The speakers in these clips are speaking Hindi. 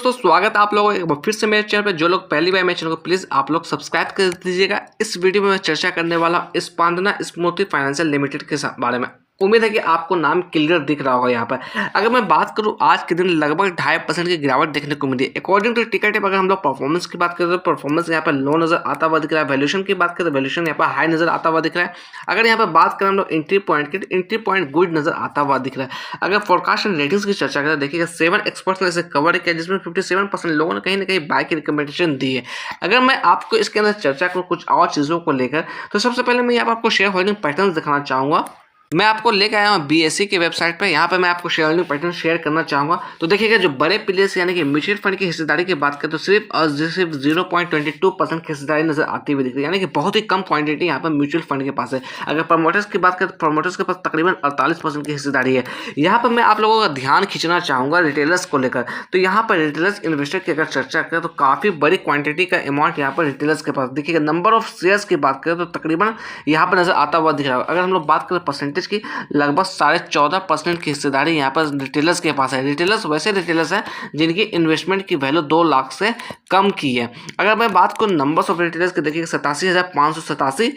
दोस्तों स्वागत है आप लोगों का फिर से मेरे चैनल पे। जो लोग पहली बार मेरे चैनल को प्लीज़ आप लोग सब्सक्राइब कर दीजिएगा। इस वीडियो में मैं चर्चा करने वाला हूँ स्पंदना स्मृति फाइनेंशियल लिमिटेड के बारे में। उम्मीद है कि आपको नाम क्लियर दिख रहा होगा यहाँ पर। अगर मैं बात करूँ आज के दिन लगभग 2.5% की गिरावट देखने को मिली है अकॉर्डिंग टू टिकट। अगर हम लोग परफॉर्मेंस की बात करें तो परफॉर्मेंस यहाँ पर लो नजर आता हुआ दिख रहा है। वैल्यूएशन की बात करें तो वैल्यूएशन यहाँ पर हाई नजर आता हुआ दिख रहा है। अगर यहाँ पर बात करें हम लोग एंट्री पॉइंट की तो एंट्री पॉइंट गुड नजर आता हुआ दिख रहा है। अगर फोरकास्ट एंड रेटिंग्स की चर्चा करें देखिएगा 7 एक्सपर्ट्स ने इसे कवर किया जिसमें 57% लोगों ने कहीं ना कहीं बाय की रिकमेंडेशन दी है। अगर मैं आपको इसके अंदर चर्चा करूँ कुछ और चीज़ों को लेकर तो सबसे पहले मैं यहाँ पर आपको शेयर होल्डिंग पैटर्न दिखाना चाहूँगा। मैं आपको लेकर आया हूँ बीएससी की वेबसाइट पे। यहाँ पे मैं आपको शेयर होल्डिंग पैटर्न शेयर करना चाहूँगा। तो देखिएगा जो बड़े प्लेयर्स यानी कि म्यूचुअल फंड की हिस्सेदारी की बात करें तो सिर्फ 0.22% की हिस्सेदारी नजर आती हुई दिख रही है, यानी कि बहुत ही कम क्वांटिटी यहाँ पर म्यूचुअल फंड के पास है। अगर प्रमोटर्स की बात करें तो प्रमोटर्स के पास तकरीबन 48% की हिस्सेदारी है। यहाँ पर मैं आप लोगों का ध्यान खींचना चाहूँगा रिटेलर्स को लेकर। तो यहाँ पर रिटेलर्स इन्वेस्टर की अगर चर्चा करें तो काफ़ी बड़ी क्वांटिटी का अमाउंट यहाँ पर रिटेलर्स के पास देखिएगा। नंबर ऑफ शेयर्स की बात करें तो तकरीबन यहाँ पर नजर आता हुआ दिख रहा है। अगर हम लोग बात करें परसेंटेज की, लगभग 14.5% की हिस्सेदारी यहाँ पर रिटेलर्स के पास है। रिटेलर्स वैसे रिटेलर्स हैं जिनकी इन्वेस्टमेंट की वैल्यू 2 लाख से कम की है। अगर मैं बात करूँ नंबर्स ऑफ रिटेलर्स की देखिए 87,587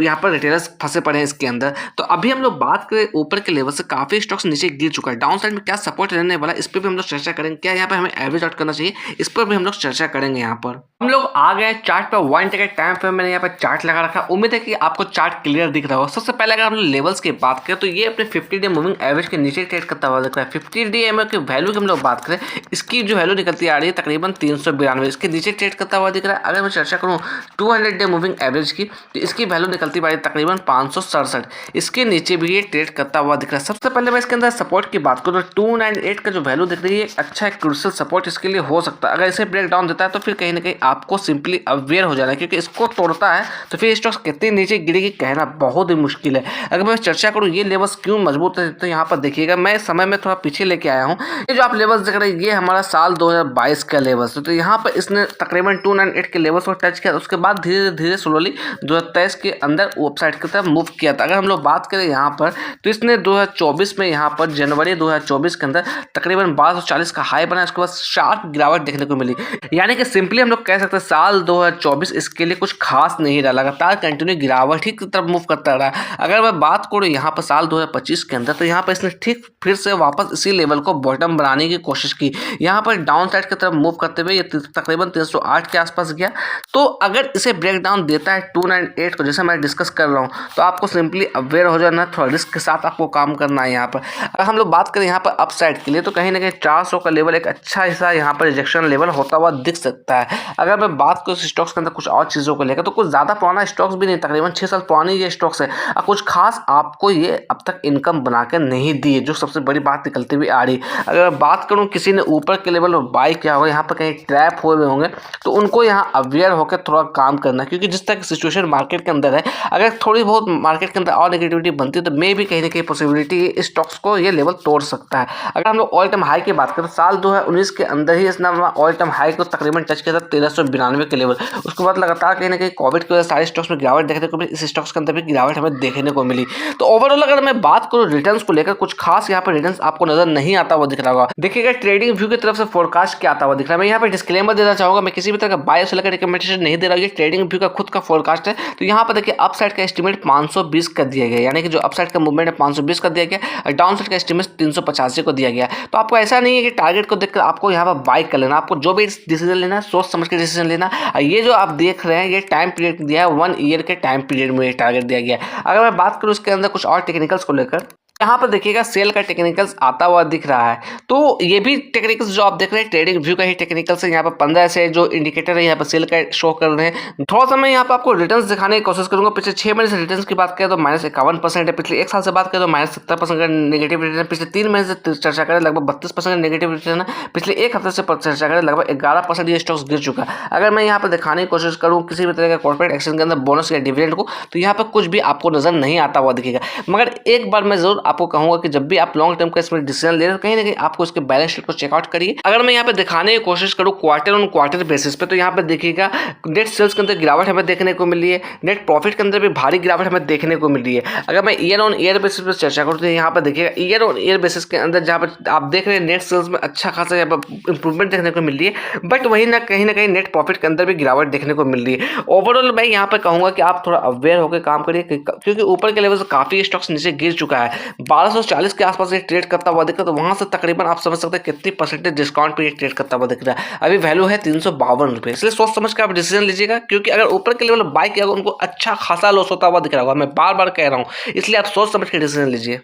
यहाँ पर रिटेलर्स फंसे पड़े हैं इसके अंदर। तो अभी हम लोग बात करें ऊपर के लेवल से काफ़ी स्टॉक्स नीचे गिर चुका है। डाउन साइड में क्या सपोर्ट रहने वाला है इस पर भी हम लोग चर्चा करेंगे। क्या यहाँ पर हमें एवरेज आउट करना चाहिए इस पर भी हम लोग चर्चा करेंगे। यहाँ पर हम लोग आ गए चार्ट पर 1 डे के टाइम पे मैंने यहाँ पर चार्ट लगा रखा। उम्मीद है कि आपको चार्ट क्लियर दिख रहा हो। सबसे पहले अगर हम लोग लेवल्स की बात करें तो ये अपने 50 डे मूविंग एवरेज के नीचे ट्रेड करता हुआ दिख रहा है। 50 डे एमए की वैल्यू की हम लोग बात करें, इसकी जो वैल्यू निकलती आ रही है तकरीबन 392, इसके नीचे ट्रेड करता हुआ दिख रहा है। अगर मैं चर्चा करूँ 200 डे मूविंग एवरेज की तो इसकी वैल्यू निकलती आ रही है तकरीबन 567, इसके नीचे भी ये ट्रेड करता हुआ दिख रहा है। सबसे पहले मैं इसके अंदर सपोर्ट की बात करूँ तो 298 का जो वैल्यू दिख रही है अच्छा क्रूशियल सपोर्ट इसके लिए हो सकता है। अगर इसे ब्रेक डाउन देता है तो फिर कहीं ना कहीं आपको सिंपली अवेयर हो जाना है, क्योंकि इसको तोड़ता है तो फिर स्टॉक्स कितनी नीचे गिरेगी कहना बहुत ही मुश्किल है। अगर मैं चर्चा करूँ ये लेवल्स क्यों मजबूत है तो यहाँ पर देखिएगा मैं समय में थोड़ा पीछे लेके आया हूँ। ये जो आप लेवल्स देख रहे हैं ये हमारा साल 2022 का लेवल्स है। तो यहाँ पर इसने तकरीबन 298 के लेवल्स को टच किया, उसके बाद धीरे धीरे स्लोली 2023 के अंदर वेबसाइट की तरफ मूव किया था। अगर हम लोग बात करें यहाँ पर तो इसने 2024 में यहाँ पर जनवरी 2024 के अंदर तकरीबन 1240 का हाई बना, उसके बाद शार्प गिरावट देखने को मिली। यानी कि सिंपली हम लोग कह सकते हैं साल 2024 इसके लिए कुछ खास नहीं रहा, लगातार कंटिन्यू गिरावट ही की तरफ मूव करता रहा। अगर मैं बात करूँ यहाँ पर साल 2025 के अंदर तो यहाँ पर इसने ठीक फिर से वापस इसी लेवल को बॉटम बनाने की कोशिश की। यहाँ पर डाउन साइड की तरफ मूव करते हुए ये तकरीबन 308 के आसपास गया। तो अगर इसे ब्रेक डाउन देता है 298 को जैसे मैं डिस्कस कर रहा हूँ तो आपको सिंपली अवेयर हो जाना, थोड़ा रिस्क के साथ आपको काम करना है। यहाँ पर अगर हम लोग बात करें यहाँ पर अपसाइड के लिए तो कहीं ना कहीं 400 का लेवल एक अच्छा हिस्सा यहाँ पर रिजेक्शन लेवल होता हुआ दिख सकता है। अगर मैं बात करूँ स्टॉक्स के अंदर कुछ और चीज़ों को लेकर तो कुछ ज़्यादा पुराना स्टॉक्स भी नहीं, तकरीबन 6 साल पुरानी ये स्टॉक्स है और कुछ खास आपको ये अब तक इनकम बना कर नहीं दी है, जो सबसे बड़ी बात निकलती हुई आ रही। अगर बात करूँ किसी ने ऊपर के लेवल पर बाई किया होगा, यहाँ पर कहीं ट्रैप हुए हुए होंगे तो उनको यहाँ अवेयर होकर थोड़ा काम करना, क्योंकि जिस तरह की सिचुएशन मार्केट के अंदर है अगर थोड़ी बहुत मार्केट के अंदर और नेगेटिविटी बनती है तो मे भी कहीं ना कहीं पॉसिबिलिटी इस स्टॉक्स को ये लेवल तोड़ सकता है। अगर हम लोग ऑल टाइम हाई की बात करें तो साल 2019 के अंदर ही इसने ऑल टाइम हाई को तकरीबन टच किया था 1392 के लेवल। उसके बाद लगातार कहीं ना कहीं कोविड की वजह से सारे स्टॉक्स में गिरावट देखने को मिली, इस स्टॉक्स के अंदर भी गिरावट हमें देखने को मिली। तो ओवरऑल अगर मैं बात करूँ रिटर्न्स को लेकर कुछ खास यहाँ पर रिटर्न्स आपको नजर नहीं आता हुआ दिख रहा होगा। देखिएगा ट्रेडिंग व्यू की तरफ से फोरकास्ट क्या आता हुआ दिख रहा है। मैं यहाँ पर डिस्क्लेमर देना चाहूंगा, मैं किसी भी तरह का बाय से लेकर रिकमेंडेशन नहीं दे रहा हूँ, ये ट्रेडिंग व्यू का खुद का फोरकास्ट है। तो यहाँ पर देखिए अपसाइड का एस्टिमेट 520 कर दिया गया, यानी कि जो अपसाइड का मूवमेंट है 520 कर दिया गया और डाउन साइड का एस्टिमेट 385 को दिया गया। तो आपको ऐसा नहीं है कि टारगेट को देखकर आपको यहाँ पर बाय कर लेना, आपको जो भी डिसीजन लेना है सोच समझ के डिसीजन लेना। ये जो आप देख रहे हैं ये टाइम पीरियड दिया है, 1 ईयर के टाइम पीरियड में ये टारगेट दिया गया है। अगर मैं बात करूँ उसके अंदर कुछ और टेक्निकल्स को लेकर, यहाँ पर देखिएगा सेल का टेक्निकल्स आता हुआ दिख रहा है। तो ये भी टेक्निकल्स जो आप देख रहे हैं ट्रेडिंग व्यू का ही टेक्निकल्स है। यहाँ पर 15 से जो इंडिकेटर है यहाँ पर सेल का शो कर रहे हैं। थोड़ा सा मैं यहाँ पर आपको रिटर्न्स दिखाने की कोशिश करूंगा। पिछले 6 महीने से रिटर्न्स की बात करें तो -51% है। पिछले 1 साल से बात करें तो -70% का नेगेटिव रिटर्न है। पिछले 3 महीने से चर्चा करें लगभग 32% का नेगेटिव रिटर्न है। पिछले 1 हफ्ते से चर्चा करें लगभग 11% ये स्टॉक्स गिर चुका है। अगर मैं यहाँ पर दिखाने की कोशिश करूँ किसी भी तरह का कॉर्पोरेट एक्शन के अंदर बोनस या डिविडेंड को तो यहाँ पर कुछ भी आपको नजर नहीं आता हुआ दिखेगा। मगर एक बार मैं जरूर आपको कहूंगा कि जब भी आप लॉन्ग टर्म का इसमें डिसीजन ले रहे हो कहीं ना कहीं आपको इसके बैलेंस शीट को चेकआउट करिए। अगर मैं यहाँ पे दिखाने की कोशिश करूँ क्वार्टर ऑन क्वार्टर बेसिस पे, तो यहाँ पे देखिएगा नेट सेल्स के अंदर गिरावट हमें देखने को मिली है, नेट प्रॉफिट के अंदर भी भारी गिरावट हमें देखने को मिली है। अगर मैं ईयर ऑन ईयर बेसिस पर चर्चा करूँ तो यहाँ पर देखिएगा ईयर ऑन ईयर बेसिस के अंदर जहाँ पर आप देख रहे हैं नेट सेल्स में अच्छा खासा यहाँ पर इंप्रूवमेंट देखने को मिल रही है, बट वही ना कहीं नेट प्रॉफिट के अंदर भी गिरावट देखने को मिल रही है। ओवरऑल मैं यहाँ पर कहूँगा कि आप थोड़ा अवेयर होकर काम करिए, क्योंकि ऊपर के लेवल से काफ़ी स्टॉक्स नीचे गिर चुका है। 1240 के आसपास ये ट्रेड करता हुआ दिख रहा है, तो वहाँ से तकरीबन आप समझ सकते हैं कितनी परसेंटेज डिस्काउंट पे ये ट्रेड करता हुआ दिख रहा है। अभी वैल्यू है 352 रुपये, इसलिए सोच समझ के आप डिसीजन लीजिएगा, क्योंकि अगर ऊपर के लेवल बाय किया उनको अच्छा खासा लॉस होता हुआ दिख रहा होगा। मैं बार बार कह रहा हूँ, इसलिए आप सोच समझ के डिसीजन लीजिए।